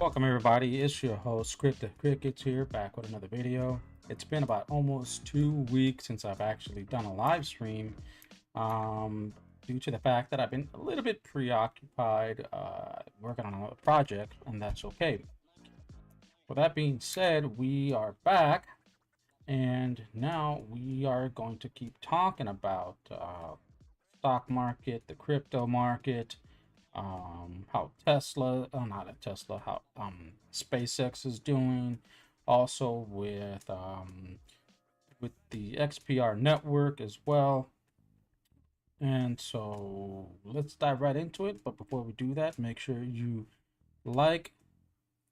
Welcome everybody, it's your host Scripted Crickets here, back with another video. It's been about almost 2 weeks since I've actually done a live stream, due to the fact that I've been a little bit preoccupied working on another project, and that's okay. With that being said, we are back, and now we are going to keep talking about stock market, the crypto market, how Tesla, not a Tesla, how SpaceX is doing, also with the XPR network as well. And so let's dive right into it. But before we do that, make sure you like,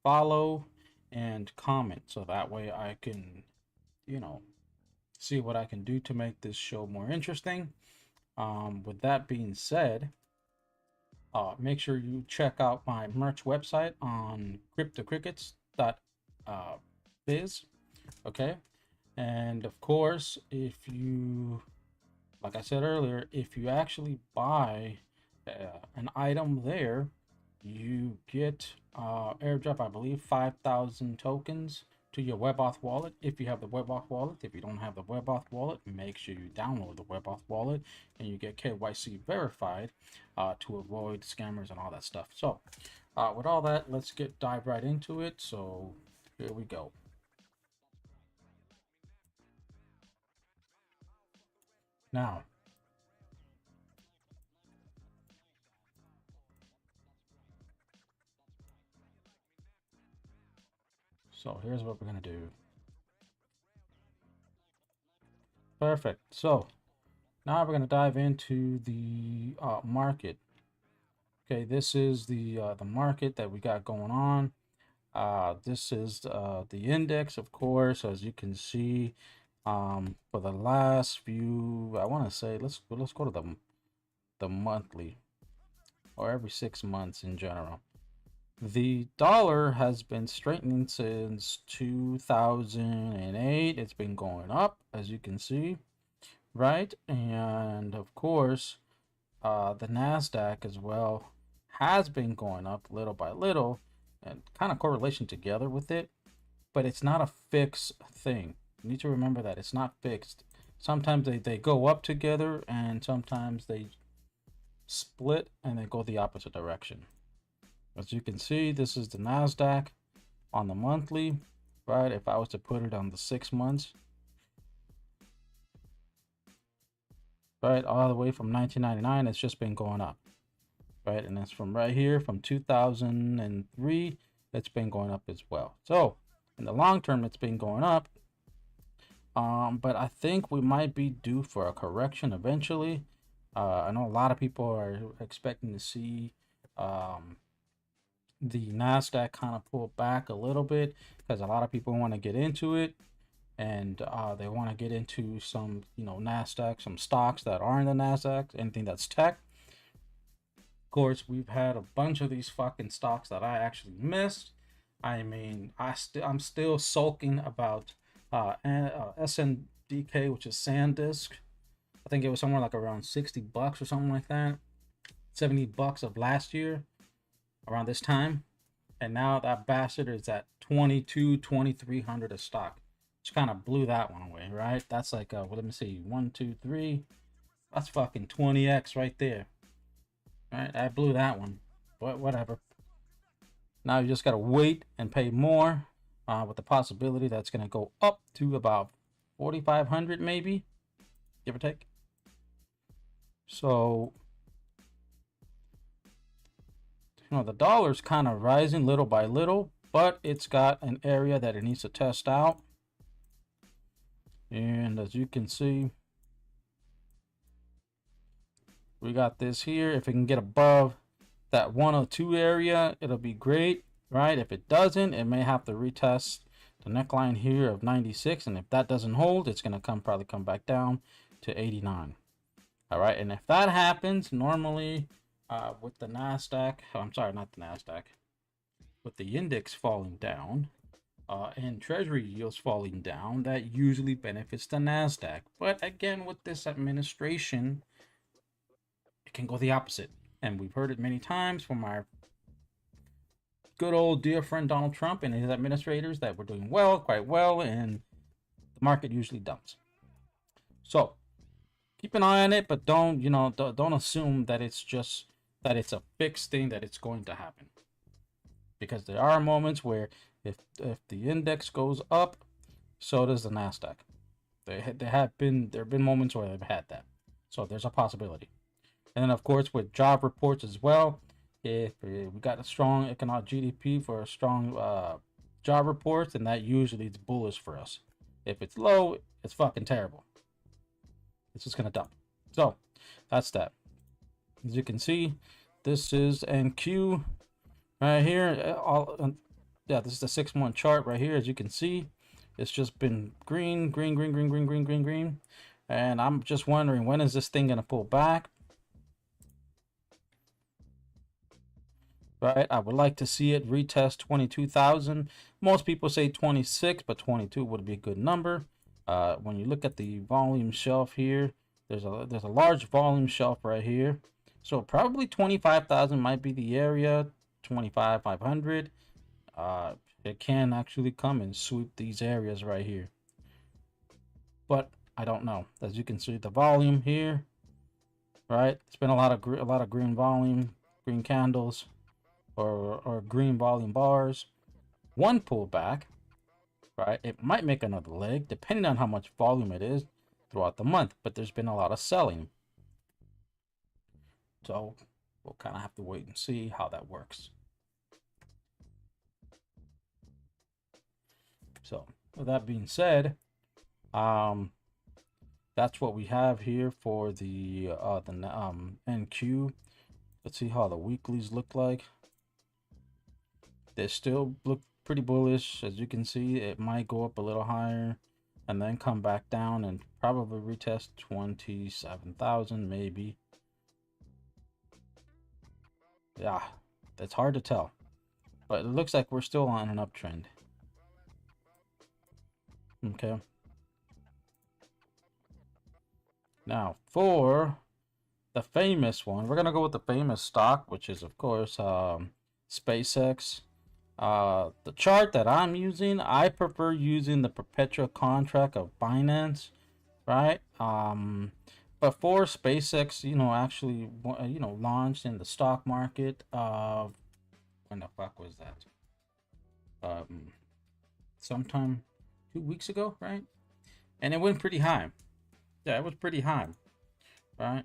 follow, and comment, so that way I can, see what I can do to make this show more interesting. With that being said, make sure you check out my merch website on cryptocrickets.biz. Okay, and of course, if you, like I said earlier, if you actually buy an item there, you get airdrop, I believe, 5,000 tokens to your WebAuth wallet if you have the WebAuth wallet. If you don't have the WebAuth wallet, make sure you download the WebAuth wallet and you get KYC verified to avoid scammers and all that stuff. So with all that, let's dive right into it. So here we go. Now, so here's what we're gonna do. Perfect. So now we're going to dive into the market. Okay, this is the market that we got going on. This is the index, of course, as you can see. For the last few, I want to say, let's go to the monthly, or every 6 months in general. The dollar has been strengthening since 2008. It's been going up, as you can see, right? And of course, the NASDAQ as well has been going up little by little, and kind of correlation together with it, but it's not a fixed thing. You need to remember that it's not fixed. Sometimes they go up together, and sometimes they split and they go the opposite direction. As you can see, this is the NASDAQ on the monthly, right? If I was to put it on the 6 months, right, all the way from 1999, it's just been going up, right? And that's from right here, from 2003, it's been going up as well. So in the long term, it's been going up, but I think we might be due for a correction eventually. I know a lot of people are expecting to see the NASDAQ kind of pull back a little bit, because a lot of people want to get into it, and they want to get into some, NASDAQ, some stocks that are in the NASDAQ, anything that's tech. Of course, we've had a bunch of these fucking stocks that I actually missed. I mean, I'm still sulking about SNDK, which is SanDisk. I think it was somewhere like around $60 or something like that. $70 of last year around this time, and now that bastard is at 2,300 a stock. Just kind of blew that one away, right? That's like well, let me see, 1 2 3, that's fucking 20x right there, right? I blew that one, but whatever. Now you just gotta wait and pay more, with the possibility that's gonna go up to about 4,500 maybe, give or take. So the dollar's kind of rising little by little, but it's got an area that it needs to test out. And as you can see, we got this here. If it can get above that 102 area, it'll be great, right? If it doesn't, it may have to retest the neckline here of 96, and if that doesn't hold, it's going to probably come back down to 89. All right, and if that happens, normally with the NASDAQ, I'm sorry, not the NASDAQ, with the index falling down and treasury yields falling down, that usually benefits the NASDAQ. But again, with this administration, it can go the opposite. And we've heard it many times from our good old dear friend Donald Trump and his administrators that were doing well, quite well, and the market usually dumps. So keep an eye on it, but don't assume that it's a fixed thing that it's going to happen, because there are moments where if the index goes up, so does the Nasdaq. There have been moments where they've had that, so there's a possibility. And then of course with job reports as well, if we got a strong economic GDP for a strong job reports, then that usually is bullish for us. If it's low, it's fucking terrible. It's just gonna dump. So that's that. As you can see, this is NQ right here. Yeah, this is the 6-month chart right here. As you can see, it's just been green, green, green, green, green, green, green, green. And I'm just wondering, when is this thing gonna pull back? Right, I would like to see it retest 22,000. Most people say 26, but 22 would be a good number. When you look at the volume shelf here, there's a large volume shelf right here, so probably 25,000 might be the area. 25,500. It can actually come and sweep these areas right here, but I don't know. As you can see, the volume here, right? It's been a lot of green volume, green candles, or green volume bars. One pullback, right? It might make another leg depending on how much volume it is throughout the month, but there's been a lot of selling, so we'll kind of have to wait and see how that works. So with that being said, that's what we have here for the NQ. Let's see how the weeklies look like. They still look pretty bullish. As you can see, it might go up a little higher and then come back down and probably retest 27,000 maybe. Yeah, that's hard to tell, but it looks like we're still on an uptrend. Okay, now for the famous one, we're gonna go with the famous stock, which is of course SPCX. The chart that I'm using, I prefer using the perpetual contract of Binance, right? But for SPCX, actually, launched in the stock market of, when the fuck was that? Sometime 2 weeks ago, right? And it went pretty high. Yeah, it was pretty high, right?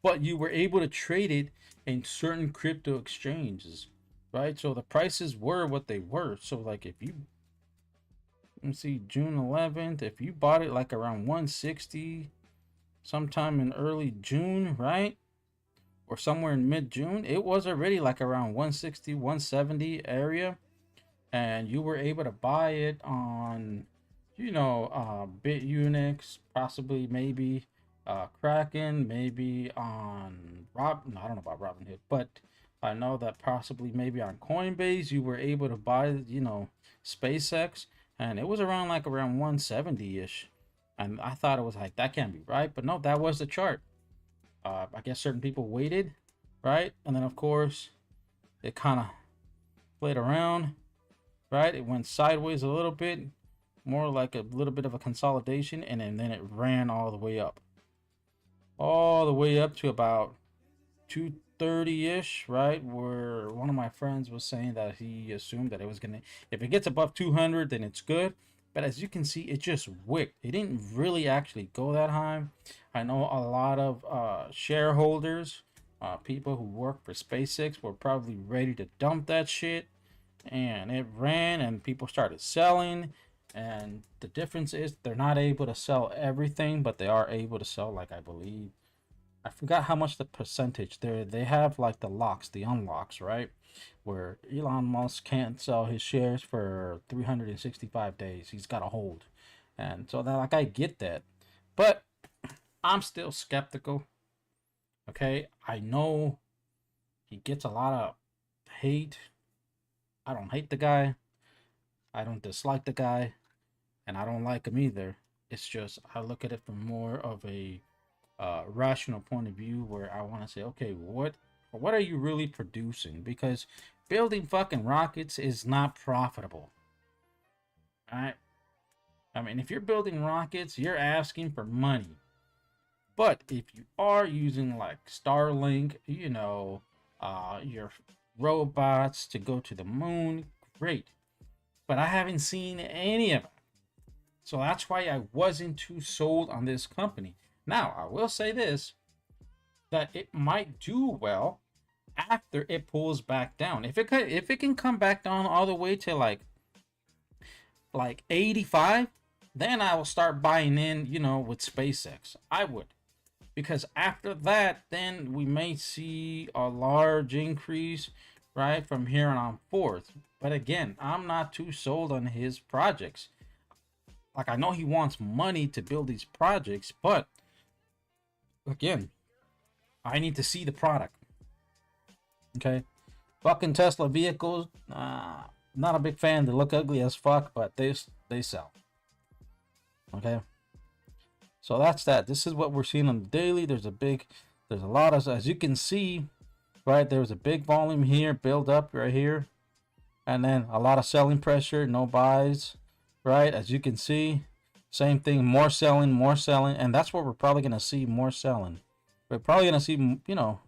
But you were able to trade it in certain crypto exchanges, right? So the prices were what they were. So like if you, let me see, June 11th, if you bought it like around 160 sometime in early June, right? Or somewhere in mid-June, it was already like around 160, 170 area. And you were able to buy it on, BitUnix, possibly, maybe Kraken, maybe on I don't know about Robinhood, but I know that possibly maybe on Coinbase you were able to buy, SPCX, and it was around 170-ish. And I thought it was like, that can't be right, but no, that was the chart. I guess certain people waited, right? And then of course it kind of played around, right? It went sideways a little bit, more like a little bit of a consolidation, and then it ran all the way up to about 230-ish, right? Where one of my friends was saying that he assumed that it was gonna, if it gets above 200, then it's good. But as you can see, it just wicked. It didn't really actually go that high. I know a lot of shareholders, people who work for SPCX, were probably ready to dump that shit, and it ran and people started selling. And the difference is they're not able to sell everything, but they are able to sell, like, I believe, I forgot how much the percentage there. They have like the locks, the unlocks, right? Where Elon Musk can't sell his shares for 365 days. He's got a hold. And so that, like, I get that. But I'm still skeptical. Okay, I know he gets a lot of hate. I don't hate the guy. I don't dislike the guy. And I don't like him either. It's just, I look at it from more of a rational point of view, where I want to say, okay, what are you really producing? Because building fucking rockets is not profitable. Alright? I mean, if you're building rockets, you're asking for money. But if you are using like Starlink, you know, your robots to go to the moon, great. But I haven't seen any of it. So that's why I wasn't too sold on this company. Now, I will say this, that it might do well after it pulls back down. If it can come back down all the way to like 85, then I will start buying in, you know, with SpaceX. I would. Because after that, then we may see a large increase, right, from here on forth. But again, I'm not too sold on his projects. Like, I know he wants money to build these projects, but again, I need to see the product. Okay, fucking Tesla vehicles, not a big fan. They look ugly as fuck, but they sell. Okay, so that's that. This is what we're seeing on the daily. There's a lot of, as you can see, right, there's a big volume here, build up right here, and then a lot of selling pressure, no buys, right, as you can see. Same thing, more selling, and that's what we're probably going to see, more selling. We're probably going to see, you know,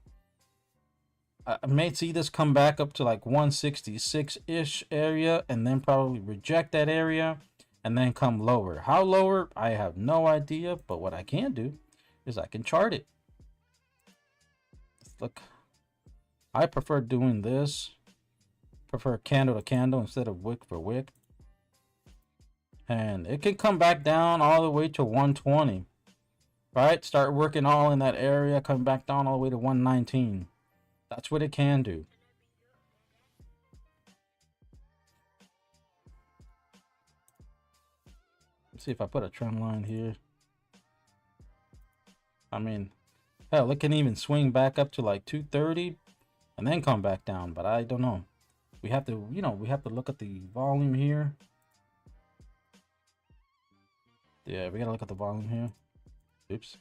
I may see this come back up to like 166-ish area and then probably reject that area and then come lower. How lower, I have no idea, but what I can do is I can chart it. Look, I prefer doing this. Prefer candle to candle instead of wick for wick. And it can come back down all the way to 120. Right? Start working all in that area, come back down all the way to 119. That's what it can do. Let's see if I put a trend line here. I mean, hell, it can even swing back up to like 230 and then come back down, but I don't know. We have to, you know, we have to look at the volume here. Yeah, we gotta look at the volume here. Oops.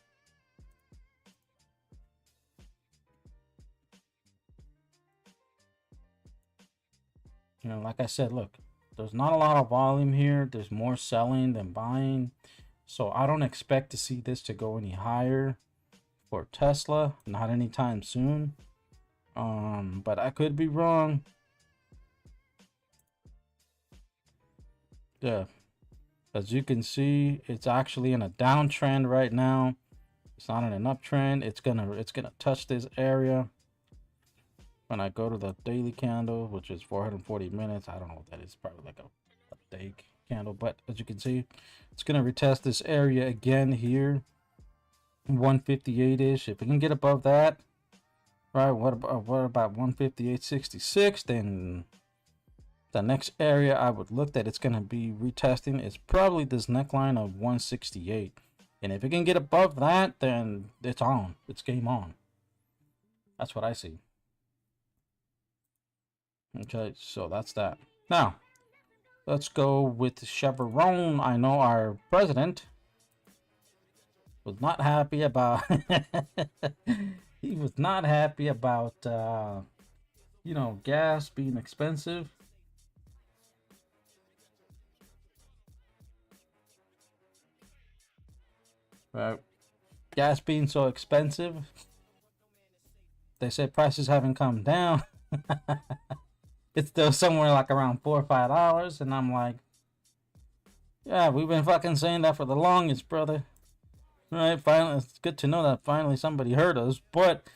You know, like I said, look, there's not a lot of volume here. There's more selling than buying. So I don't expect to see this to go any higher for Tesla, not anytime soon. But I could be wrong. Yeah. As you can see, it's actually in a downtrend right now. It's not in an uptrend. It's gonna touch this area. When I go to the daily candle, which is 440 minutes, I don't know what that is, probably like a day candle, but as you can see, it's gonna retest this area again here, 158-ish. If we can get above that, right? What about 158.66? Then the next area I would look at, it's gonna be retesting, is probably this neckline of 168. And if it can get above that, then it's on. It's game on. That's what I see. Okay, so that's that. Now, let's go with Chevron. I know our president was not happy about he was not happy about you know, gas being expensive. Right, gas being so expensive. They said prices haven't come down. It's still somewhere like around $4 or $5, and I'm like, yeah, we've been fucking saying that for the longest, brother. Right? Finally, it's good to know that finally somebody heard us. But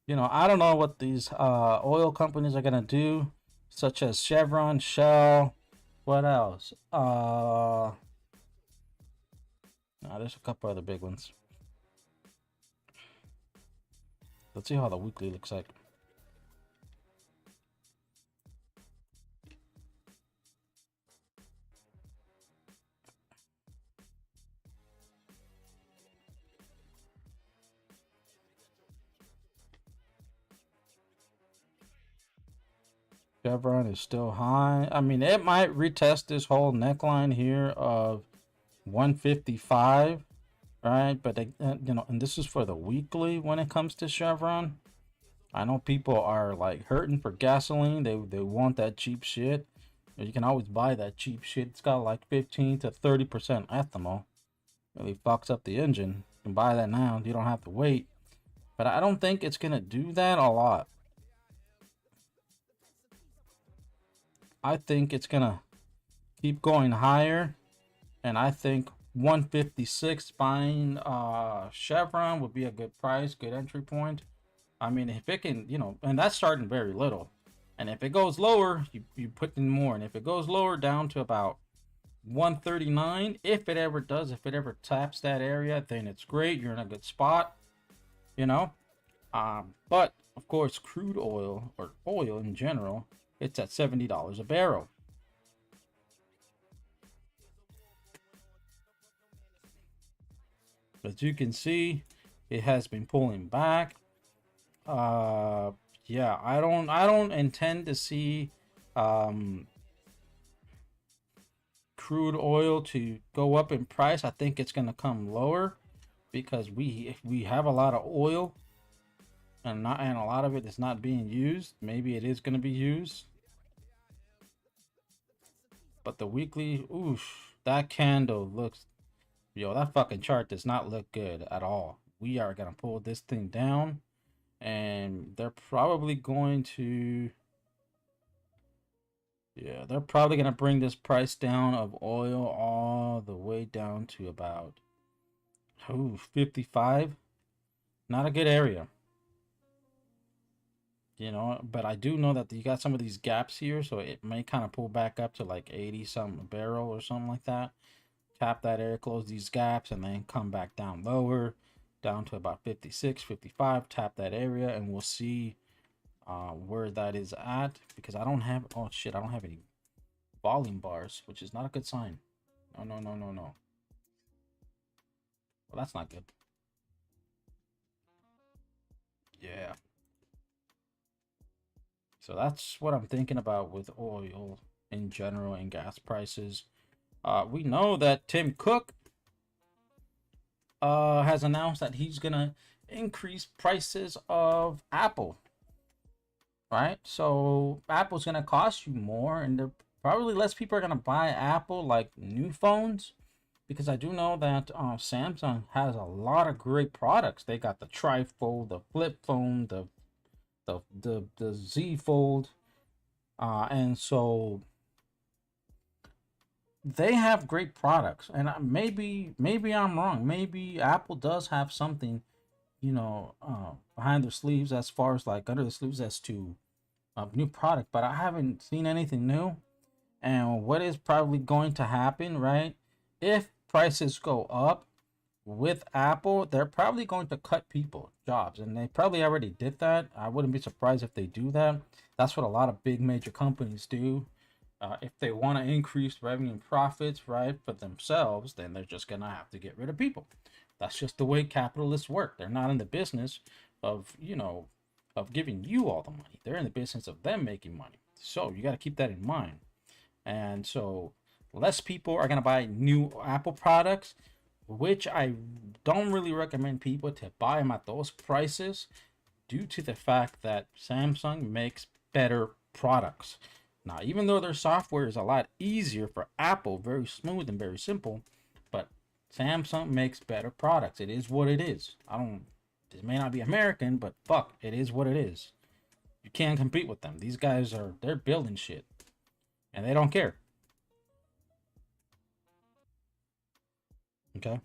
you know, I don't know what these oil companies are gonna do, such as Chevron, Shell. What else? There's a couple other big ones. Let's see how the weekly looks like. Chevron is still high. I mean, it might retest this whole neckline here of 155, right? But they, you know, and this is for the weekly when it comes to Chevron. I know people are like hurting for gasoline. They want that cheap shit. You can always buy that cheap shit. It's got like 15 to 30% ethanol. Really fucks up the engine. You can buy that now. You don't have to wait. But I don't think it's gonna do that a lot. I think it's gonna keep going higher, and I think 156 buying Chevron would be a good price, good entry point. I mean, if it can, and that's starting very little. And if it goes lower, you put in more. And if it goes lower down to about 139, if it ever does, if it ever taps that area, then it's great. You're in a good spot, you know. But of course, crude oil or oil in general, it's at $70 a barrel. As you can see, it has been pulling back. Yeah, I don't intend to see crude oil to go up in price. I think it's going to come lower because we have a lot of oil and a lot of it is not being used. Maybe it is going to be used. But the weekly, oof, that candle looks, yo, that fucking chart does not look good at all. We are going to pull this thing down, and they're probably going to, yeah, they're probably going to bring this price down of oil all the way down to about, 55. Not a good area. But I do know that you got some of these gaps here, so it may kind of pull back up to like 80 something a barrel or something like that. Tap that area, close these gaps, and then come back down lower, down to about 56, 55. Tap that area, and we'll see where that is at, because I don't have, oh shit, I don't have any volume bars, which is not a good sign. No, no, no, no, no. Well, that's not good. Yeah. So that's what I'm thinking about with oil in general and gas prices. We know that Tim Cook has announced that he's gonna increase prices of Apple. Right? So Apple's gonna cost you more, and probably less people are gonna buy Apple like new phones, because I do know that Samsung has a lot of great products. They got the Trifold, the Flip phone, the Z Fold, and so they have great products. And maybe I'm wrong. Maybe Apple does have something, behind their sleeves, as far as like under the sleeves, as to a new product. But I haven't seen anything new. And what is probably going to happen, right? If prices go up with Apple, they're probably going to cut people jobs, and they probably already did that. I wouldn't be surprised if they do that. That's what a lot of big major companies do. If they want to increase revenue and profits, right, for themselves, then they're just gonna have to get rid of people. That's just the way capitalists work. They're not in the business of of giving you all the money. They're in the business of them making money. So you got to keep that in mind. And so less people are gonna buy new Apple products, which I don't really recommend people to buy them at those prices, due to the fact that Samsung makes better products. Now, even though their software is a lot easier for Apple, very smooth and very simple, but Samsung makes better products. It is what it is. This may not be American, but fuck, it is what it is. You can't compete with them. These guys they're building shit, and they don't care. Okay?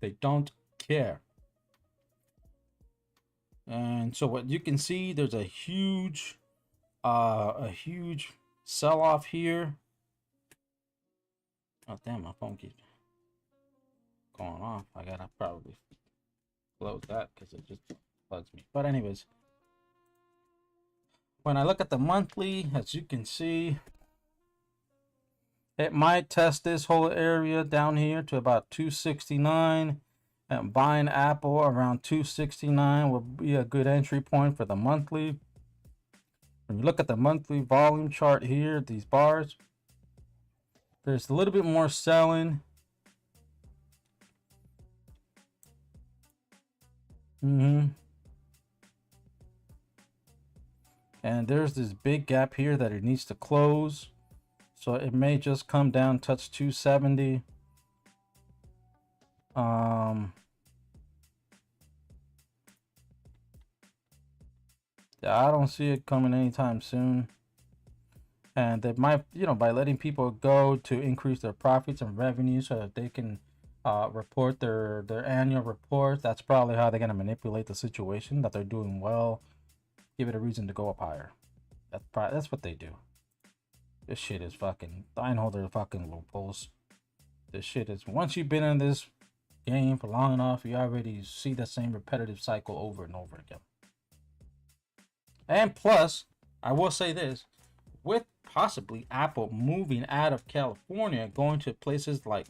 They don't care. And so what you can see, there's a huge sell-off here. Oh damn, my phone keeps going off. I gotta probably close that because it just bugs me. But anyways, when I look at the monthly, as you can see, it might test this whole area down here to about 269, and buying Apple around 269 will be a good entry point for the monthly. When you look at the monthly volume chart here, these bars, there's a little bit more selling. and there's this big gap here that it needs to close. So it may just come down, touch 270. Yeah, I don't see it coming anytime soon. And they might, by letting people go to increase their profits and revenue so that they can report their annual report. That's probably how they're going to manipulate the situation, that they're doing well, give it a reason to go up higher. That's what they do. This shit is fucking, I know they're fucking loopholes. This shit is, once you've been in this game for long enough, you already see the same repetitive cycle over and over again. And plus, I will say this, with possibly Apple moving out of California, going to places like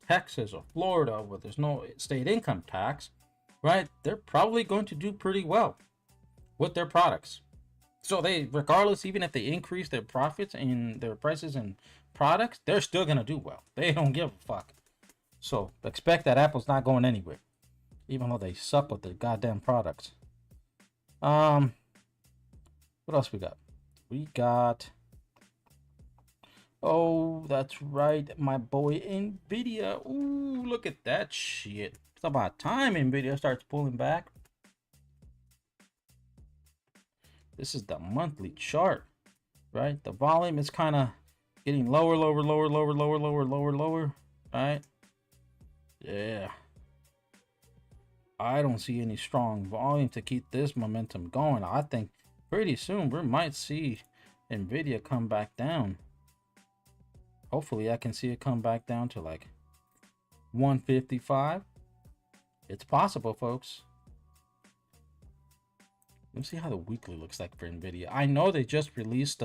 Texas or Florida where there's no state income tax, right? They're probably going to do pretty well with their products. So they, regardless, even if they increase their profits and their prices and products, they're still going to do well. They don't give a fuck. So expect that Apple's not going anywhere, even though they suck with their goddamn products. What else we got? We got, oh, that's right, my boy Nvidia. Ooh, look at that shit. It's about time Nvidia starts pulling back. This is the monthly chart, right? The volume is kind of getting lower, right? Yeah. I don't see any strong volume to keep this momentum going. I think pretty soon we might see Nvidia come back down. Hopefully I can see it come back down to like 155. It's possible, folks. Let's see how the weekly looks like for Nvidia. I know they just released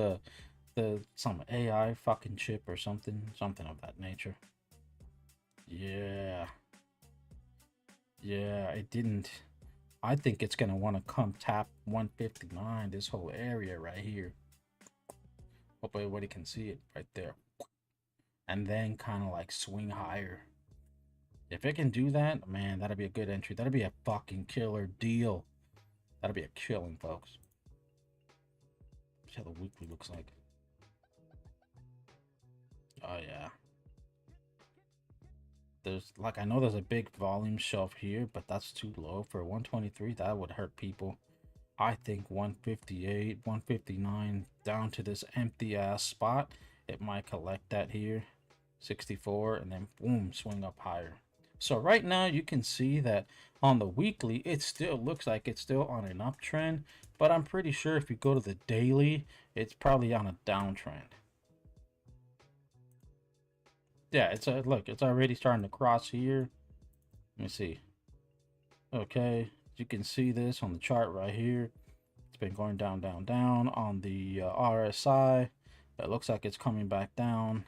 some AI fucking chip or something of that nature. Yeah, it didn't. I think it's gonna want to come tap 159, this whole area right here. Hope everybody can see it right there. And then kind of like swing higher. If it can do that, man, that'll be a good entry. That'll be a fucking killer deal. That'll be a killing, folks. See how the weekly looks like. Oh yeah. There's like, I know there's a big volume shelf here, but that's too low for 123. That would hurt people. I think 158, 159 down to this empty ass spot. It might collect that here. 64, and then boom, swing up higher. So right now you can see that on the weekly it still looks like it's still on an uptrend, but I'm pretty sure if you go to the daily it's probably on a downtrend. Yeah, look, it's already starting to cross here. Let me see. Okay, you can see this on the chart right here. It's been going down on the RSI. It looks like it's coming back down.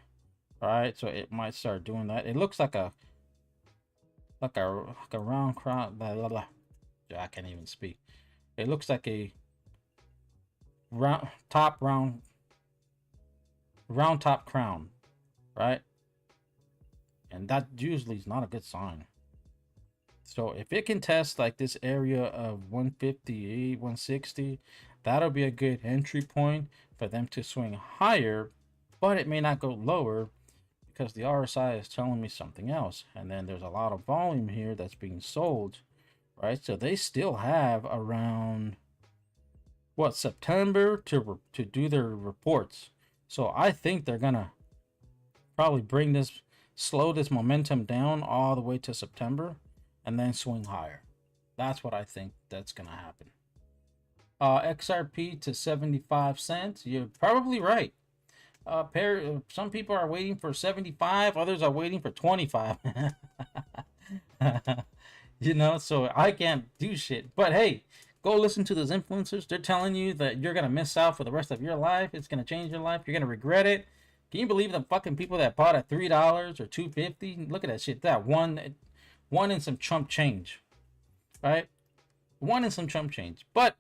All right, so it might start doing that. It looks like a round crown. Blah, blah, blah. Yeah, I can't even speak. It looks like a round top crown, right? And that usually is not a good sign. So if it can test like this area of 158, 160, that'll be a good entry point for them to swing higher, but it may not go lower because the RSI is telling me something else. And then there's a lot of volume here that's being sold, right? So they still have around what, September to do their reports. So I think they're gonna probably slow this momentum down all the way to September and then swing higher. That's what I think that's gonna happen. XRP to 75 cents. You're probably right. Some people are waiting for 75, others are waiting for 25. So I can't do shit. But hey, go listen to those influencers. They're telling you that you're gonna miss out for the rest of your life. It's gonna change your life. You're gonna regret it. Can you believe the fucking people that bought at $3 or $2.50? Look at that shit. That one and some chump change, right? One and some chump change. But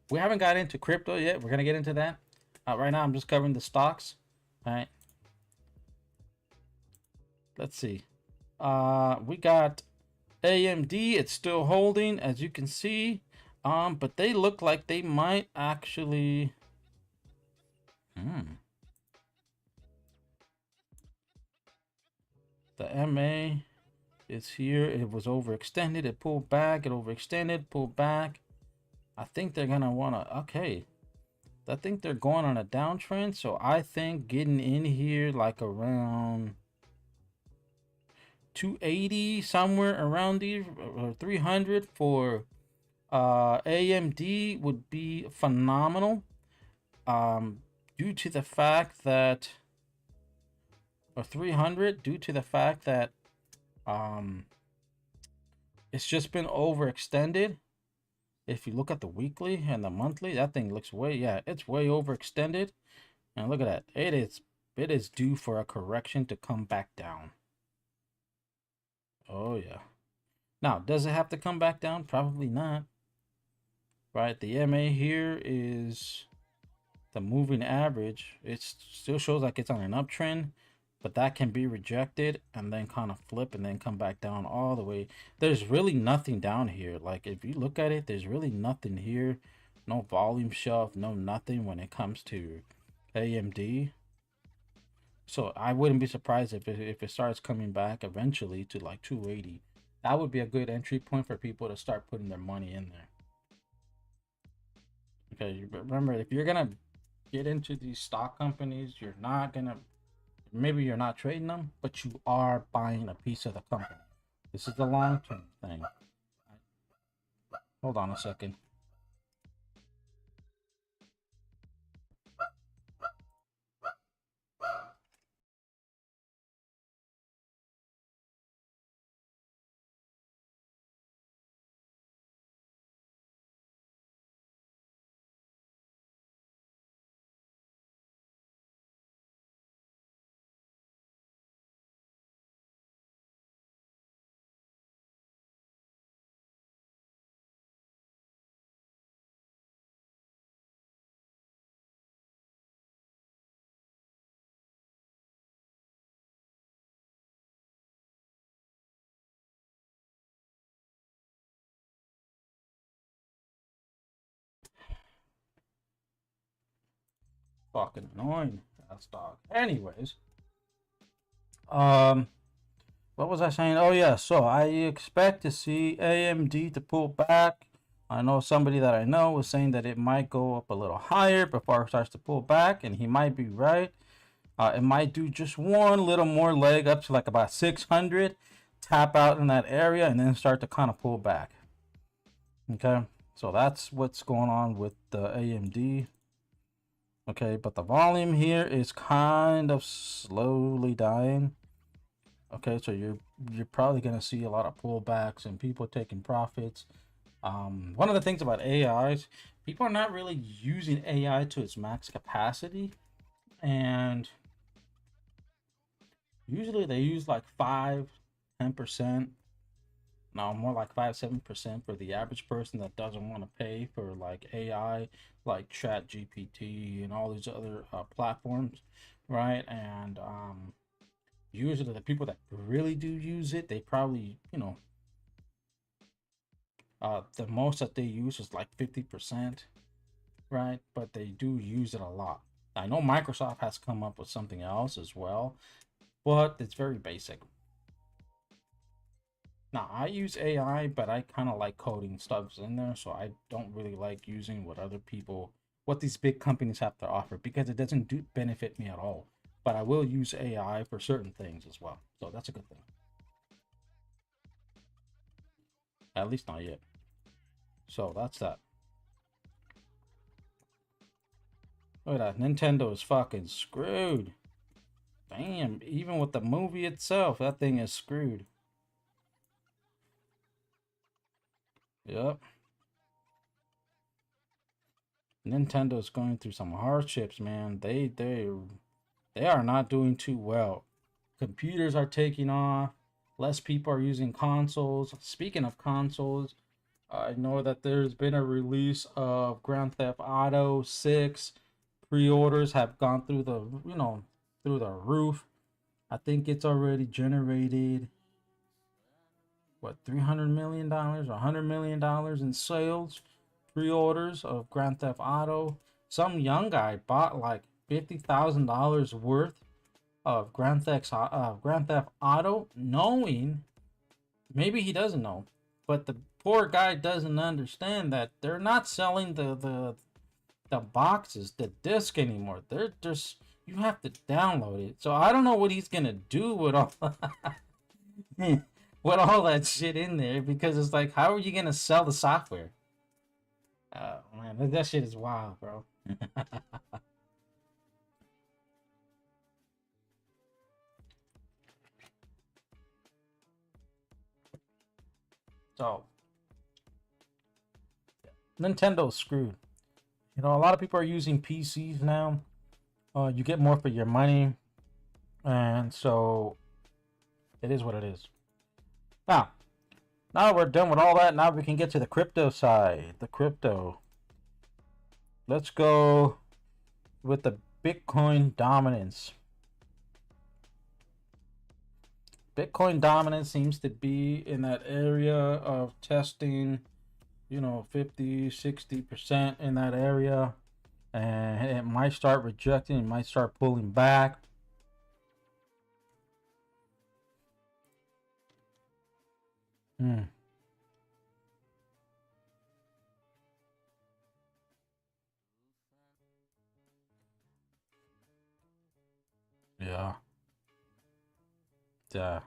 we haven't got into crypto yet. We're gonna get into that. Right now, I'm just covering the stocks. All right. Let's see. We got AMD. It's still holding, as you can see. But they look like they might actually. The MA is here. It was overextended. It pulled back. It overextended. Pulled back. I think they're gonna wanna. Okay. I think they're going on a downtrend. So I think getting in here like around 280, somewhere around these, or 300 for AMD would be phenomenal. Due to the fact that, or 300, due to the fact that it's just been overextended. If you look at the weekly and the monthly, that thing looks way, yeah, it's way overextended. And look at that. It is due for a correction to come back down. Oh yeah. Now, does it have to come back down? Probably not. Right? The MA here is the moving average. It still shows like it's on an uptrend, but that can be rejected and then kind of flip and then come back down all the way. There's really nothing down here. Like if you look at it, there's really nothing here. No volume shelf, no nothing when it comes to AMD. So I wouldn't be surprised if it starts coming back eventually to like 280. That would be a good entry point for people to start putting their money in there. Okay, remember, if you're gonna get into these stock companies, you're not gonna, maybe you're not trading them, but you are buying a piece of the company. This is the long-term thing. Hold on a second. Fucking annoying ass dog. Anyways, what was I saying? Oh yeah, so I expect to see AMD to pull back. I know somebody that I know was saying that it might go up a little higher before it starts to pull back, and he might be right. It might do just one little more leg up to like about 600, tap out in that area, and then start to kind of pull back. Okay, so that's what's going on with the AMD. Okay, but the volume here is kind of slowly dying. Okay, so you're probably gonna see a lot of pullbacks and people taking profits. One of the things about AIs, people are not really using AI to its max capacity, and usually they use like 5-10%. No, more like 5-7% for the average person that doesn't want to pay for like AI, like Chat GPT and all these other platforms, right? And usually the people that really do use it, they probably, the most that they use is like 50%, right? But they do use it a lot. I know Microsoft has come up with something else as well, but it's very basic. Now, I use AI, but I kind of like coding stuff in there, so I don't really like using what these big companies have to offer, because it doesn't benefit me at all. But I will use AI for certain things as well, so that's a good thing. At least not yet. So that's that. Look at that. Nintendo is fucking screwed. Damn, even with the movie itself, that thing is screwed. Yep. Nintendo's going through some hardships, man. They are not doing too well. Computers are taking off. Less people are using consoles. Speaking of consoles, I know that there's been a release of Grand Theft Auto 6. Pre-orders have gone through through the roof. I think it's already generated what, $300 million or $100 million in sales, pre-orders of Grand Theft Auto. Some young guy bought like $50,000 worth of Grand Theft Auto, knowing, maybe he doesn't know, but the poor guy doesn't understand that they're not selling the boxes, the disc anymore. They're just, you have to download it. So I don't know what he's gonna do with all with all that shit in there, because it's like, how are you gonna sell the software? Oh man, that shit is wild, bro. So Nintendo's screwed. You know, a lot of people are using PCs now. You get more for your money, and so it is what it is. Now, now we're done with all that. Now we can get to the crypto side. The crypto. Let's go with the Bitcoin dominance. Bitcoin dominance seems to be in that area of testing, you know, 50-60% in that area, and it might start rejecting, it might start pulling back. Yeah. Yeah.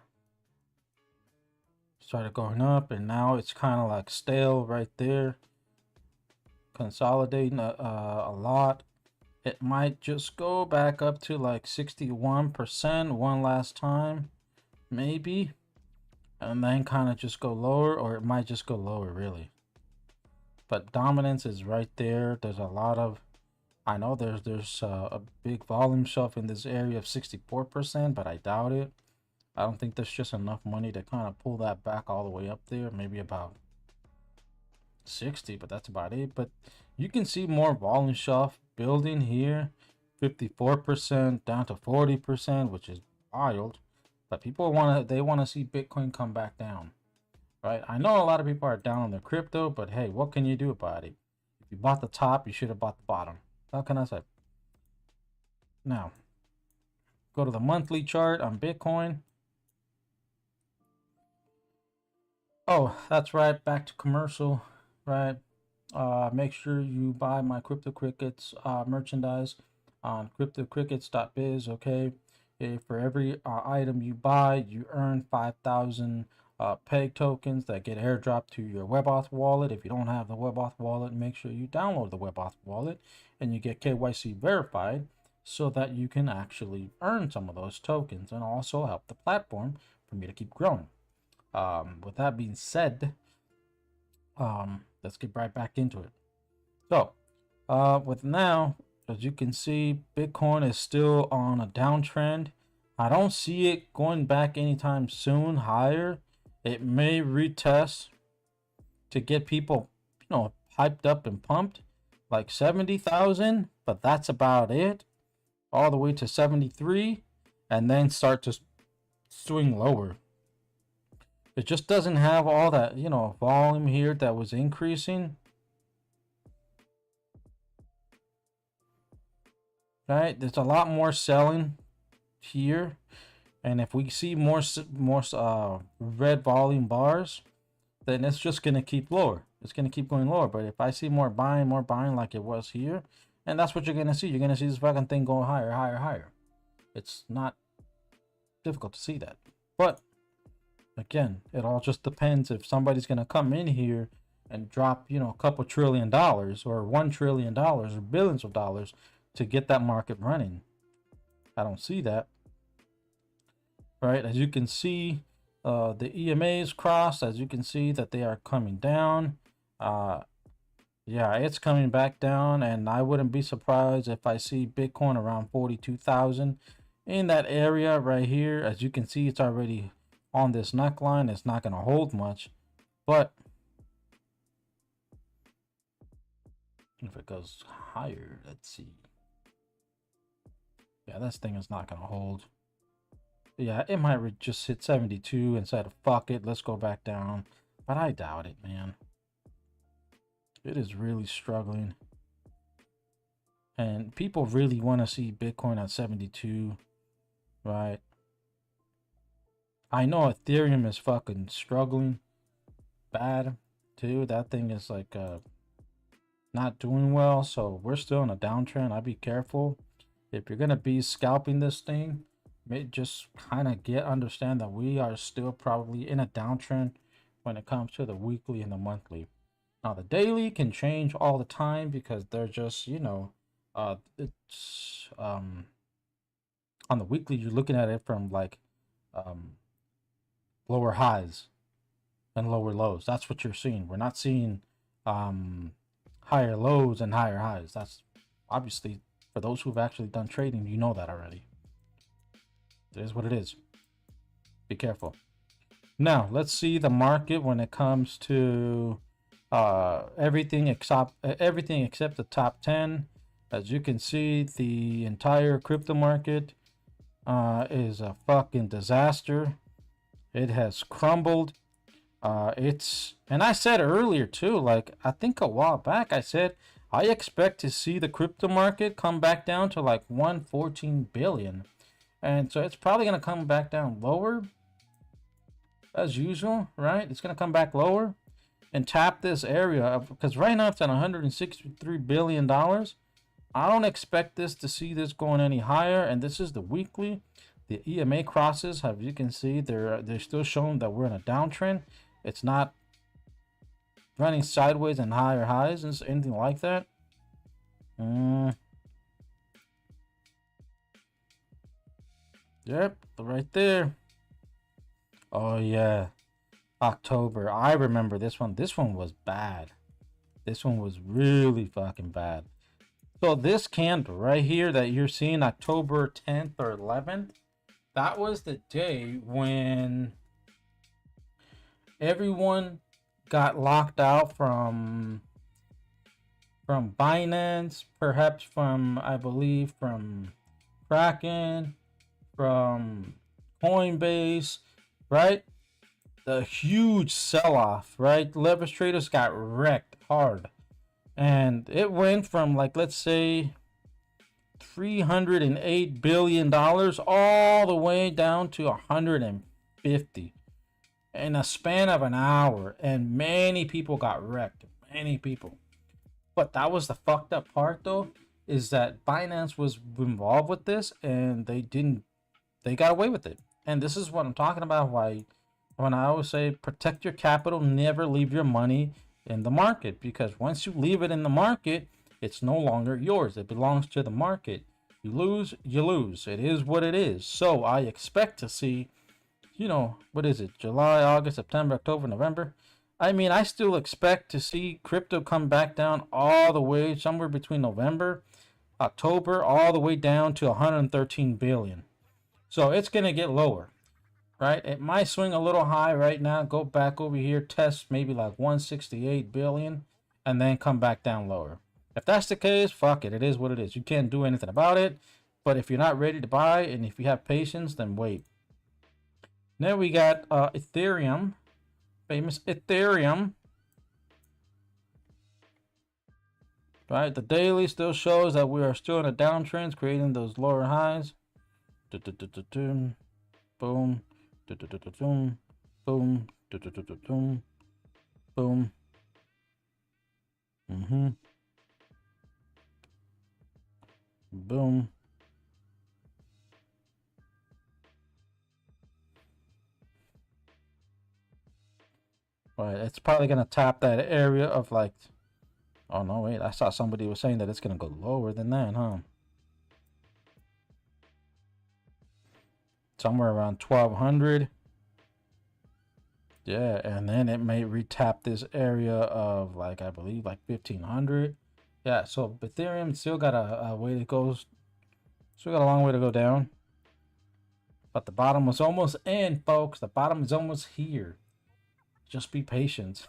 Started going up, and now it's kind of like stale right there, consolidating a lot. It might just go back up to like 61% one last time, maybe, and then kind of just go lower, or it might just go lower really. But dominance is right there. There's a lot of, I know there's a big volume shelf in this area of 64%, but I doubt it. I don't think there's just enough money to kind of pull that back all the way up there. Maybe about 60, but that's about it. But you can see more volume shelf building here, 54% down to 40%, which is wild. But people want to see Bitcoin come back down, right? I know a lot of people are down on their crypto, but hey, what can you do about it? If you bought the top, you should have bought the bottom. How can I say? Now, go to the monthly chart on Bitcoin. Oh, that's right. Back to commercial, right? Make sure you buy my Crypto Crickets merchandise on cryptocrickets.biz. Okay, for every item you buy, you earn 5,000 peg tokens that get airdropped to your WebAuth wallet. If you don't have the WebAuth wallet, make sure you download the WebAuth wallet and you get KYC verified, so that you can actually earn some of those tokens and also help the platform for me to keep growing. With that being said, let's get right back into it. So, with now, as you can see, Bitcoin is still on a downtrend. I don't see it going back anytime soon higher. It may retest to get people, you know, hyped up and pumped, like 70,000, but that's about it. All the way to 73, and then start to swing lower. It just doesn't have all that, you know, volume here that was increasing. Right? There's a lot more selling here. And if we see more red volume bars, then it's just going to keep lower. It's going to keep going lower. But if I see more buying like it was here, and that's what you're going to see. You're going to see this fucking thing going higher, higher, higher. It's not difficult to see that. But again, it all just depends if somebody's going to come in here and drop, you know, a couple $1 trillion or $1 trillion or billions of dollars to get that market running. I don't see that. Right, as you can see, the EMAs crossed. As you can see that they are coming down. Yeah, it's coming back down, and I wouldn't be surprised if I see Bitcoin around 42,000 in that area right here. As you can see, it's already on this neckline. It's not going to hold much, but if it goes higher, let's see. Yeah, this thing is not going to hold. Yeah, it might just hit 72 and said, fuck it, let's go back down. But I doubt it, man. It is really struggling. And people really want to see Bitcoin at 72, right? I know Ethereum is fucking struggling bad too. That thing is like not doing well, so we're still in a downtrend. I'd be careful if you're gonna be scalping this thing. Just kind of understand that we are still probably in a downtrend when it comes to the weekly and the monthly. Now the daily can change all the time because they're just, it's on the weekly you're looking at it from like um lower highs and lower lows. That's what you're seeing. We're not seeing higher lows and higher highs. That's obviously, for those who've actually done trading, you know that already. It is what it is. Be careful. Now let's see the market when it comes to everything except the top 10. As you can see, the entire crypto market is a fucking disaster. It has crumbled. And I said earlier too, like I think a while back, I said I expect to see the crypto market come back down to like 114 billion. And so it's probably going to come back down lower as usual, right? It's going to come back lower and tap this area of, because right now it's at 163 billion dollars. I don't expect this to see this going any higher, and this is the weekly. The EMA crosses, have you can see, they're still showing that we're in a downtrend. It's not running sideways and higher highs and anything like that. Yep, right there. Oh yeah, October. I remember this one. This one was bad. This one was really fucking bad. So this candle right here that you're seeing, October 10th or 11th, that was the day when everyone got locked out from Binance, perhaps from, I believe, from Kraken, from Coinbase, right? The huge sell-off, right? Leverage traders got wrecked hard. And it went from, like, let's say $308 billion all the way down to 150 in a span of an hour. And many people got wrecked. Many people. But that was the fucked up part, though, is that Binance was involved with this and they got away with it. And this is what I'm talking about, why when I always say protect your capital, never leave your money in the market, because once you leave it in the market, it's no longer yours. It belongs to the market. You lose, you lose. It is what it is. So I expect to see, what is it? July, August, September, October, November. I mean, I still expect to see crypto come back down all the way somewhere between November, October, all the way down to 113 billion. So it's going to get lower. Right, it might swing a little high right now, go back over here, test maybe like 168 billion, and then come back down lower. If that's the case, fuck it, it is what it is. You can't do anything about it. But if you're not ready to buy, and if you have patience, then wait. Then we got Ethereum, famous Ethereum. Right, the daily still shows that we are still in a downtrend, creating those lower highs. Boom. Boom, boom, boom. Boom. Right, it's probably gonna tap that area of like, oh no, wait, I saw somebody was saying that it's gonna go lower than that, huh? Somewhere around 1200. Yeah, and then it may retap this area of like, I believe like 1500. Yeah, so Ethereum still got a way to go, still got a long way to go down. But the bottom was almost in, folks. The bottom is almost here. Just be patient.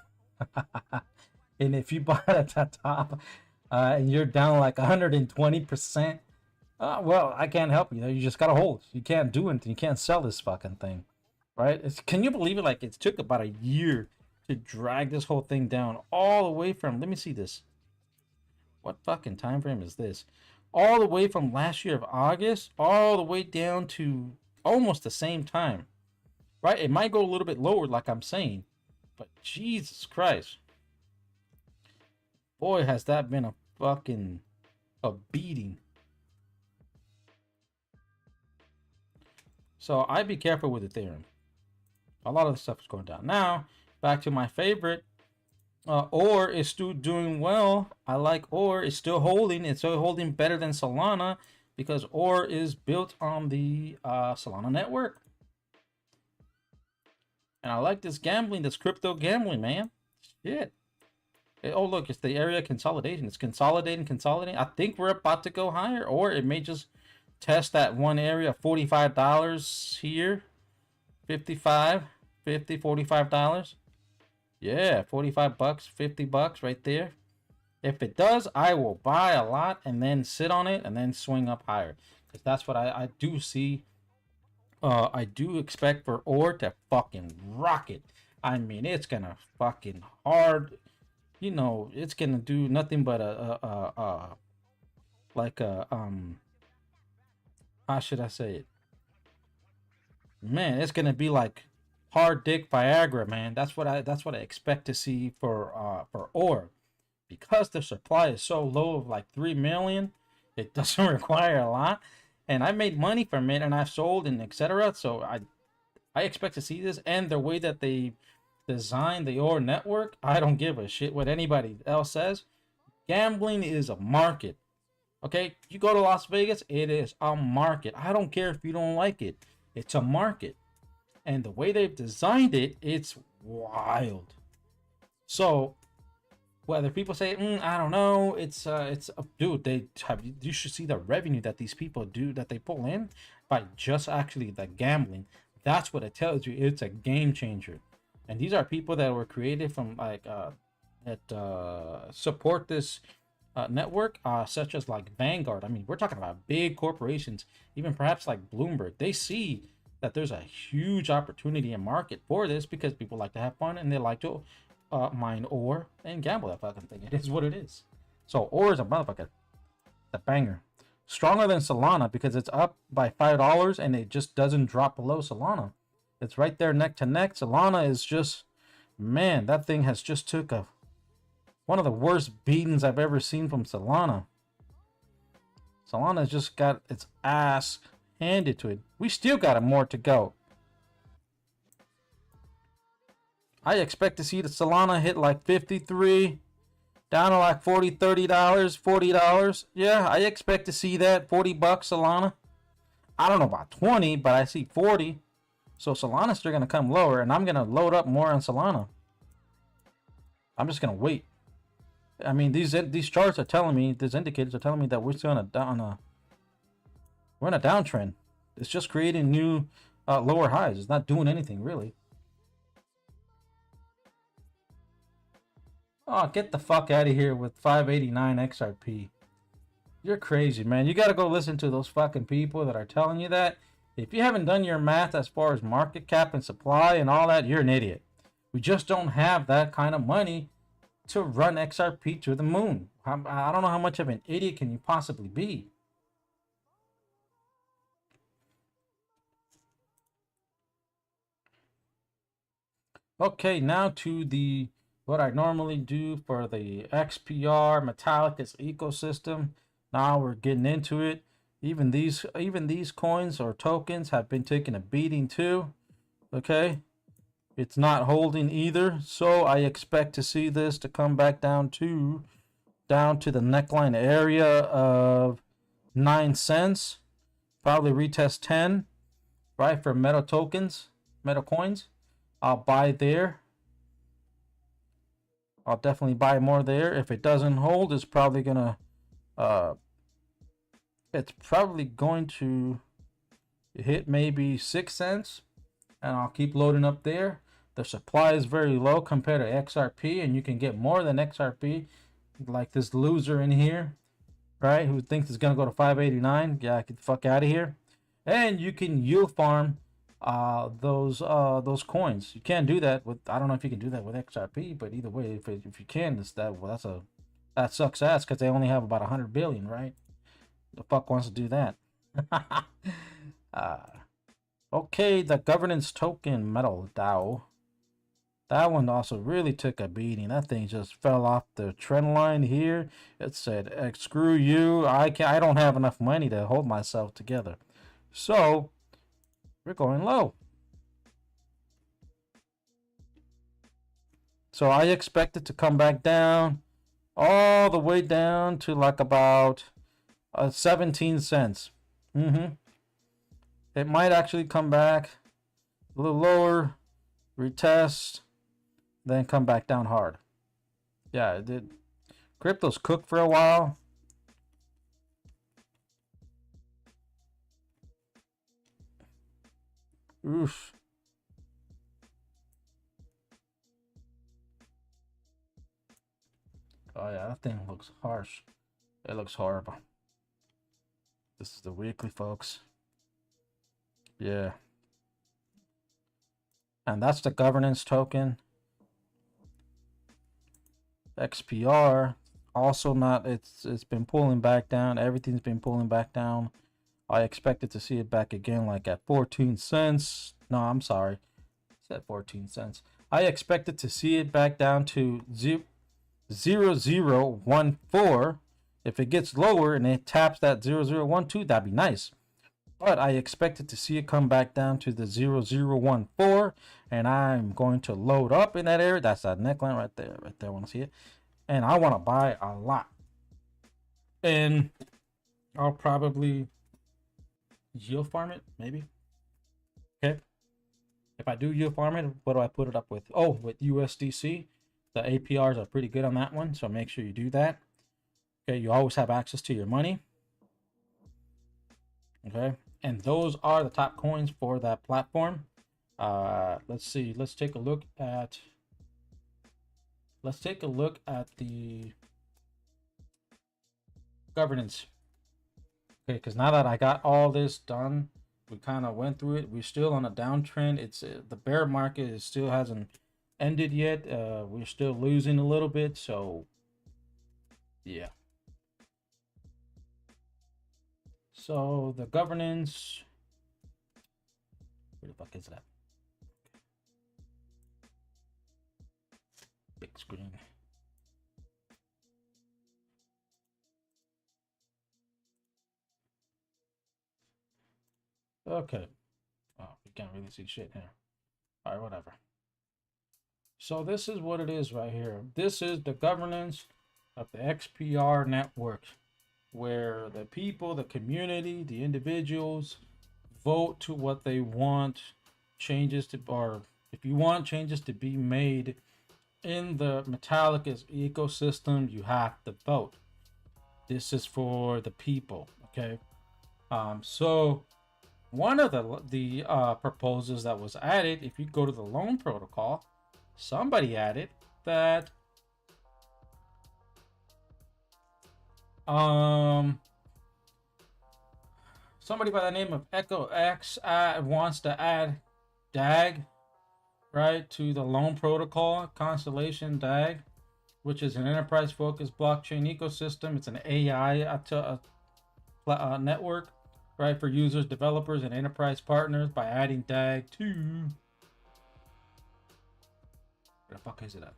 And if you bought at the top and you're down like 120%, well, I can't help you. You just gotta hold. You can't do anything. You can't sell this fucking thing, right? Can you believe it? Like, it took about a year to drag this whole thing down all the way from. Let me see this. What fucking time frame is this? All the way from last year of August, all the way down to almost the same time, right? It might go a little bit lower, like I'm saying, but Jesus Christ, boy, has that been a beating. So I'd be careful with Ethereum. A lot of the stuff is going down. Now, back to my favorite. OR is still doing well. I like OR. It's still holding. It's still holding better than Solana because OR is built on the Solana network. And I like this gambling, this crypto gambling, man. Shit. Oh, look, it's the area consolidation. It's consolidating. I think we're about to go higher, or it may just test that one area, $45 here. 55, 50, $45. Yeah, 45 bucks, 50 bucks right there. If it does, I will buy a lot and then sit on it and then swing up higher. Because that's what I do see. I do expect for OR to fucking rocket. I mean, it's gonna fucking hard. You know, it's gonna do nothing but how should I say it? Man, it's gonna be like hard dick Viagra, man. That's what I expect to see for OR. Because the supply is so low of like 3 million, it doesn't require a lot. And I made money from it and I've sold and etc. So I expect to see this, and the way that they design the OR network, I don't give a shit what anybody else says. Gambling is a market. Okay, you go to Las Vegas, it is a market. I don't care if you don't like it. It's a market. And the way they've designed it, it's wild. So whether people say, I don't know, it's dude, you should see the revenue that these people do, that they pull in by just actually the gambling. That's what it tells you. It's a game changer. And these are people that were created from like that support this network, such as like Vanguard. I mean, we're talking about big corporations, even perhaps like Bloomberg. They see that there's a huge opportunity and market for this because people like to have fun and they like to mine OR and gamble that fucking thing. It is what it is. So OR is a motherfucker. The banger. Stronger than Solana because it's up by $5 and it just doesn't drop below Solana. It's right there neck to neck. Solana is just, man, that thing has just took one of the worst beatings I've ever seen from Solana. Solana's just got its ass handed to it. We still got more to go. I expect to see the Solana hit like 53, down to like $40, $30, $40. Yeah, I expect to see that. 40 bucks Solana. I don't know about 20, but I see 40. So Solana's still going to come lower, and I'm going to load up more on Solana. I'm just going to wait. I mean, these charts are telling me, these indicators are telling me that we're still we're in a downtrend. It's just creating new lower highs. It's not doing anything really. Oh, get the fuck out of here with 589 XRP. You're crazy, man. You got to go listen to those fucking people that are telling you that. If you haven't done your math as far as market cap and supply and all that, you're an idiot. We just don't have that kind of money to run XRP to the moon. I don't know how much of an idiot can you possibly be. Okay, now to what I normally do for the XPR Metallicus ecosystem. Now we're getting into it. Even these coins or tokens have been taking a beating too. Okay, it's not holding either, so I expect to see this to come back down to the neckline area of 9 cents. Probably retest 10, right, for meta tokens, meta coins. I'll buy there. I'll definitely buy more there. If it doesn't hold, it's probably gonna hit maybe 6 cents, and I'll keep loading up there. The supply is very low compared to XRP, and you can get more than XRP, like this loser in here, right, who thinks it's gonna go to 589. Yeah, get the fuck out of here. And you can yield farm those coins. You can't do that with, I don't know if you can do that with XRP, but either way, if you can, that's a That sucks ass because they only have about 100 billion, right? The fuck wants to do that? uh, okay, the governance token metal DAO. That one also really took a beating. That thing just fell off the trend line here. It said, "Screw you! I don't have enough money to hold myself together." So we're going low. So I expect it to come back down, all the way down to like about 17 cents. It might actually come back a little lower, retest, then come back down hard. Yeah, it did. Crypto's cooked for a while. Oof. Oh yeah, that thing looks harsh. It looks horrible. This is the weekly, folks. Yeah. And that's the governance token. XPR also not, it's been pulling back down. Everything's been pulling back down. I expected to see it back again like at 14 cents. No, I'm sorry. It's at 14 cents. I expected to see it back down to 0014. If it gets lower and it taps that 0012, that'd be nice. But I expected to see it come back down to the 0014, and I'm going to load up in that area. That's that neckline right there. Right there, I want to see it. And I want to buy a lot. And I'll probably yield farm it, maybe. Okay. If I do yield farm it, what do I put it up with? Oh, with USDC. The APRs are pretty good on that one, so make sure you do that. Okay, you always have access to your money. Okay, and those are the top coins for that platform. Let's see. Let's take a look at the governance. Okay, because now that I got all this done, we kind of went through it. We're still on a downtrend. It's the bear market is still hasn't ended yet. We're still losing a little bit, so yeah. So the governance, where the fuck is that? Big screen. Okay. Oh, we can't really see shit here. All right, whatever. So this is what it is right here. This is the governance of the XPR network, where the people, the community, the individuals vote to what they want changes to, or if you want changes to be made in the Metallica's ecosystem, you have to vote. This is for the people, okay? So one of the proposals that was added, if you go to the loan protocol, somebody added that somebody by the name of Echo X wants to add DAG, right, to the loan protocol, Constellation DAG, which is an enterprise focused blockchain ecosystem. It's an AI network, right, for users, developers, and enterprise partners by adding DAG to, where the fuck is it at?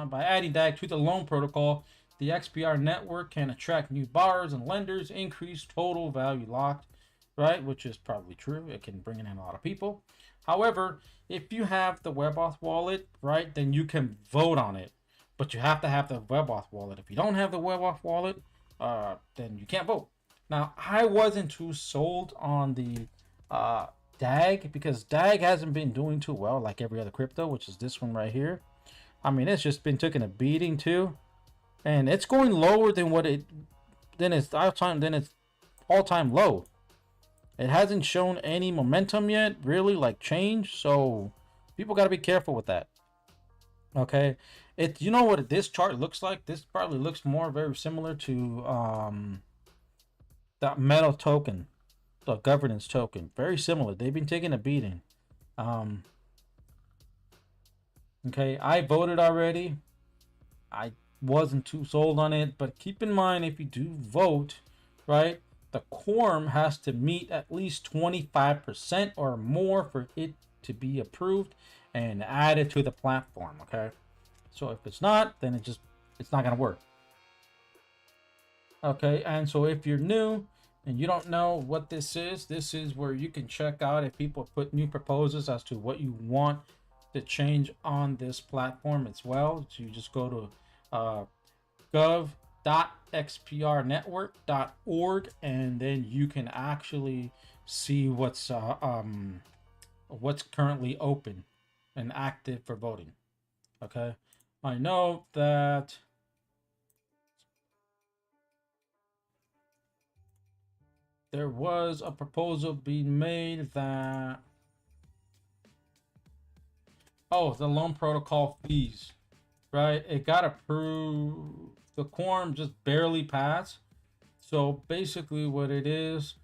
By adding DAG to the loan protocol, the XPR network can attract new borrowers and lenders, increase total value locked, right? Which is probably true. It can bring in a lot of people. However, if you have the WebAuth wallet, right, then you can vote on it. But you have to have the WebAuth wallet. If you don't have the WebAuth wallet, then you can't vote. Now, I wasn't too sold on the DAG because DAG hasn't been doing too well like every other crypto, which is this one right here. I mean, it's just been taking a beating too, and it's going lower than what it than its all-time low. It hasn't shown any momentum yet, really, like change. So people got to be careful with that. Okay, you know what this chart looks like? This probably looks more very similar to that metal token, the governance token. Very similar. They've been taking a beating. Okay, I voted already. I wasn't too sold on it, but keep in mind, if you do vote, right, the quorum has to meet at least 25% or more for it to be approved and added to the platform. Okay, so if it's not, then it's not gonna work. Okay, and so if you're new and you don't know what this is where you can check out if people put new proposals as to what you want to change on this platform as well. So you just go to gov.xprnetwork.org, and then you can actually see what's currently open and active for voting. Okay, I know that there was a proposal being made that, oh, the loan protocol fees, right? It got approved. The quorum just barely passed. So basically, what it is,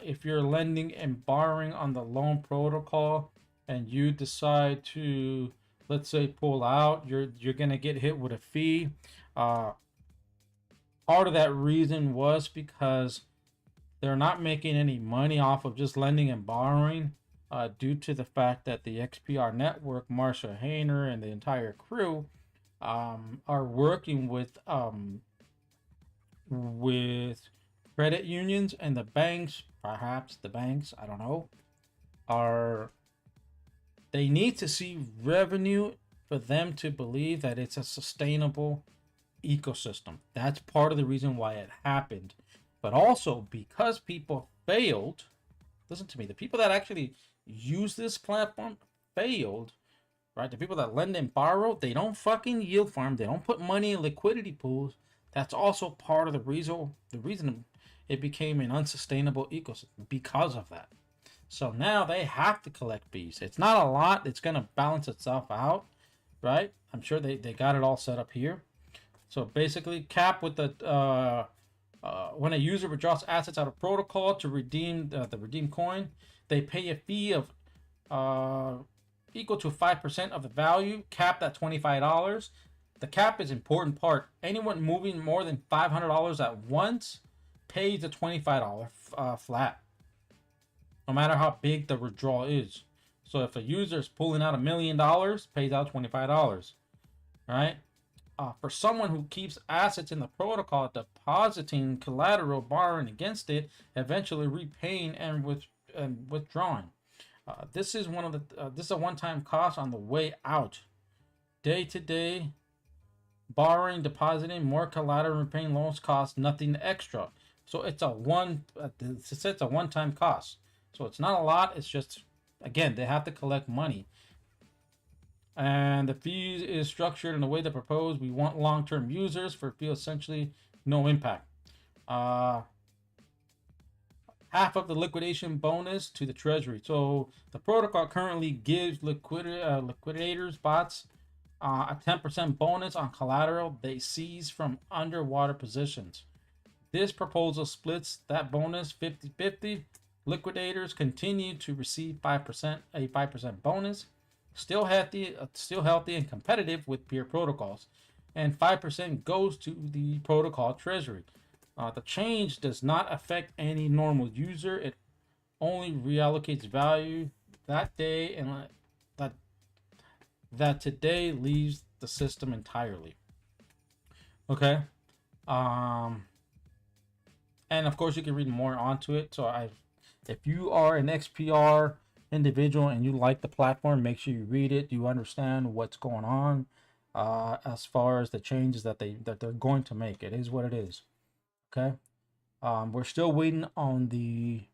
if you're lending and borrowing on the loan protocol, and you decide to, let's say, pull out, you're gonna get hit with a fee. Uh, Part of that reason was because they're not making any money off of just lending and borrowing, due to the fact that the XPR network, Marsha Hayner, and the entire crew are working with credit unions and the banks. Perhaps the banks, I don't know, are they need to see revenue for them to believe that it's a sustainable ecosystem. That's part of the reason why it happened. But also because people failed, listen to me, the people that actually use this platform failed, right? The people that lend and borrow, they don't fucking yield farm. They don't put money in liquidity pools. That's also part of the reason it became an unsustainable ecosystem because of that. So now they have to collect fees. It's not a lot. It's going to balance itself out, right? I'm sure they got it all set up here. So basically, cap with the when a user withdraws assets out of protocol to redeem the redeemed coin, they pay a fee of equal to 5% of the value, capped at $25. The cap is important part. Anyone moving more than $500 at once pays a $25 flat, no matter how big the withdrawal is. So if a user is pulling out $1 million, pays out $25, right? For someone who keeps assets in the protocol, depositing collateral, borrowing against it, eventually repaying and withdrawing. This is a one-time cost on the way out. Day to day, borrowing, depositing, more collateral, repaying loans cost nothing extra. So it's a one-time cost. So it's not a lot. It's just, again, they have to collect money. And the fee is structured in a way that proposed. We want long-term users for fee essentially no impact. Half of the liquidation bonus to the treasury. So the protocol currently gives liquidators, bots, a 10% bonus on collateral they seize from underwater positions. This proposal splits that bonus 50-50. Liquidators continue to receive a 5% bonus. Still healthy and competitive with peer protocols, and 5% goes to the protocol treasury. The change does not affect any normal user. It only reallocates value that day, and that today leaves the system entirely. Okay, and of course you can read more onto it. So if you are an XPR individual and you like the platform, make sure you read it. You understand what's going on as far as the changes that they're going to make. It is what it is. Okay. We're still waiting on the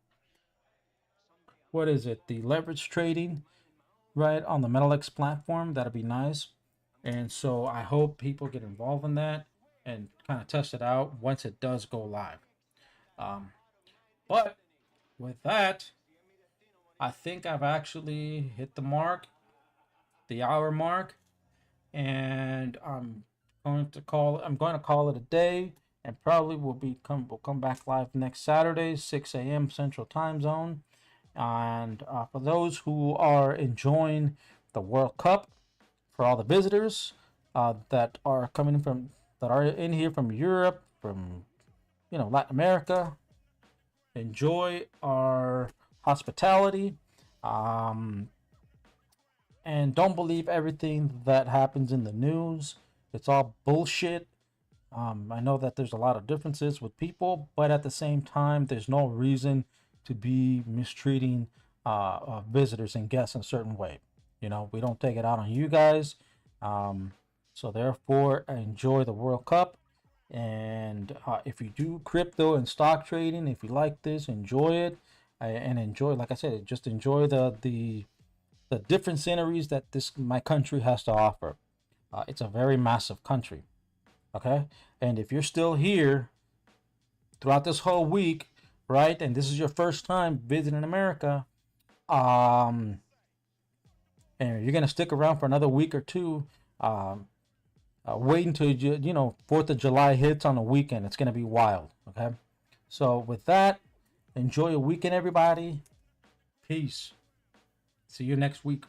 the leverage trading, right, on the MetalX platform. That'll be nice. And so I hope people get involved in that and kind of test it out once it does go live. But with that, I think I've actually hit the mark, the hour mark, and I'm going to call it a day, and probably we'll come back live next Saturday, 6 a.m. Central Time Zone. And for those who are enjoying the World Cup, for all the visitors, that are coming from that are in here from Europe, from Latin America. Enjoy our hospitality, um, and don't believe everything that happens in the news. It's all bullshit. I know that there's a lot of differences with people, but at the same time, there's no reason to be mistreating visitors and guests in a certain way. We don't take it out on you guys. So therefore, enjoy the World Cup. And if you do crypto and stock trading, if you like this, enjoy it, and enjoy. Like I said, just enjoy the different sceneries that this my country has to offer. It's a very massive country. Okay, and if you're still here throughout this whole week, right, and this is your first time visiting America, um, and you're gonna stick around for another week or two, wait until 4th of July hits on the weekend. It's gonna be wild. Okay, so with that, enjoy your weekend, everybody. Peace. See you next week.